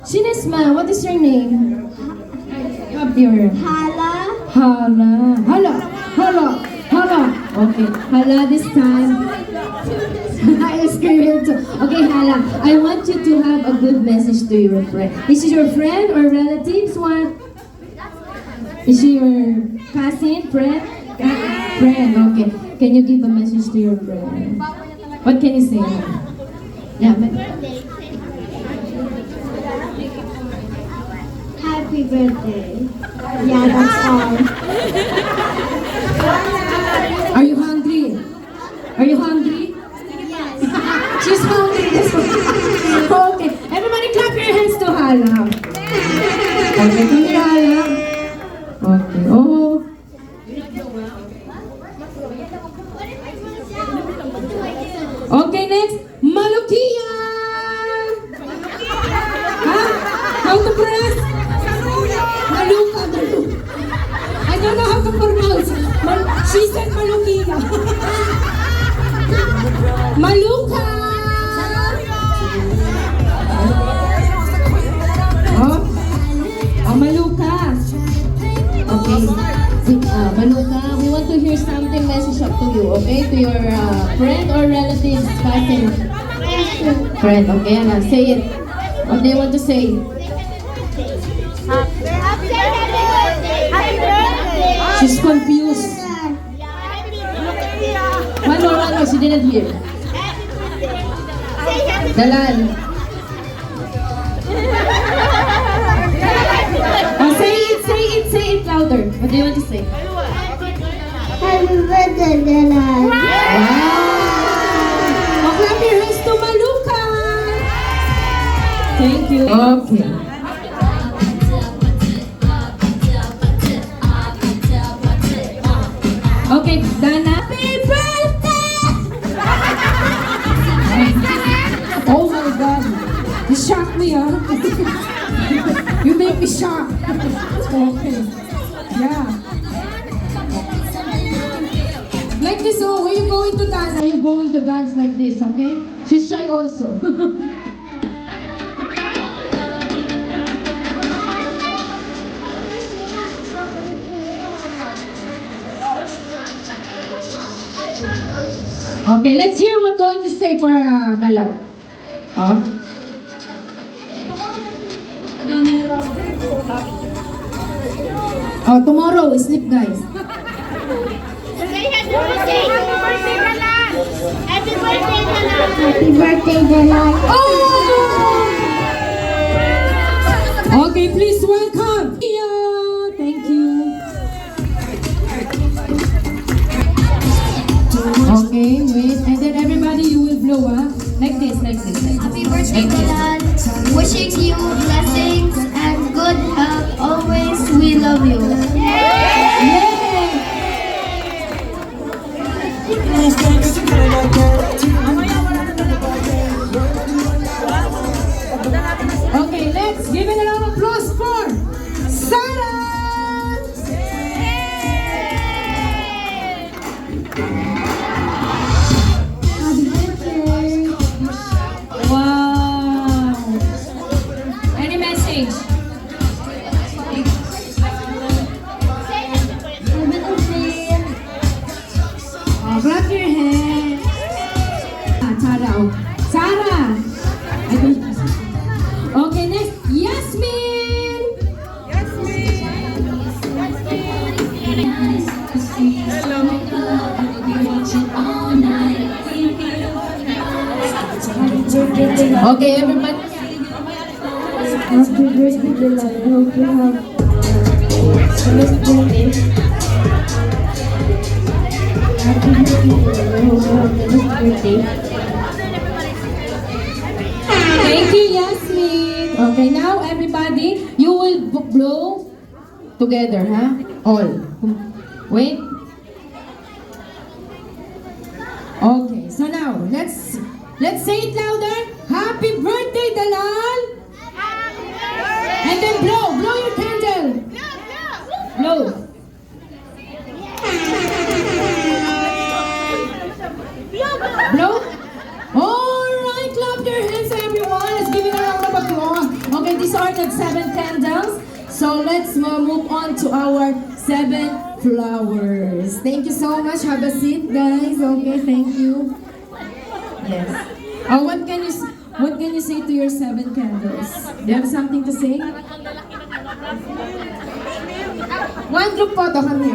Sinesma, what is your name? Up your Hala. Hala. Hala. Hala. Hala. Okay. Hala this time. I screamed too. Okay, Hala. I want you to have a good message to your friend. Is she your friend or relatives? What? Is she your cousin, friend? Friend, okay. Can you give a message to your friend? What can you say? Yeah, Happy birthday. Yeah, that's all. Are you hungry? Are you hungry? Yes. She's hungry. Okay. Everybody clap your hands to Hala. Okay, come here, Hala. Okay. Oh. Okay, next. Malukia. Huh? How to pronounce? Maluka. I don't know how to pronounce. She said Malukia. Maluka. Oh, Maluka. Okay. Maluka, we want to hear something message up to you, okay? To your friend or relatives, cousin. Friend, okay? Say it. What do you want to say? Happy birthday. Happy birthday. She's confused. One more, she didn't hear. Dalal. Oh, say it louder. What do you want to say? Happy birthday, Dalal. Wow! Oh, clap your hands to Maluka! Thank you. Okay. Okay, Dana. Happy birthday! Oh my God. You shocked me, huh? You make me shocked. Okay. Yeah. Like this, oh, when you're going to dance, you're going to dance like this, okay? She's shy also. Okay, let's hear what going to say for Galaw. Oh, tomorrow, sleep guys. Happy birthday, Dalal. Happy birthday, Dalal. Happy birthday, Dalal. Oh! Okay, please welcome. Yeah, thank you. Okay, wait, and then everybody you will blow, like this, like this. Happy birthday, Dalal. Wishing you blessings and good health always. We love you. Yay! Okay, let's give it a round of applause for Sarah! Happy birthday! Wow! Any message? Oh, clap your hands. Sarah. Oh. Sarah! I don't... Okay, next. Yasmin! Okay, everybody. Happy birthday, Dalal. I hope you have a blessed birthday. Happy birthday, Dalal. I hope you have a blessed birthday. Thank you, Yasmin. Okay, now everybody, you will blow together, huh? All. Wait. Okay, so now let's say it louder. Happy birthday, Dalal. And then blow your candle. Blow. Blow. All right, clap your hands, everyone. Let's give it a round of applause. Okay, this So let's move on to our 7 flowers. Thank you so much. Have a seat, guys. Okay, thank you. Yes. What can you say to your 7 candles? Do you have something to say? One group photo, come here.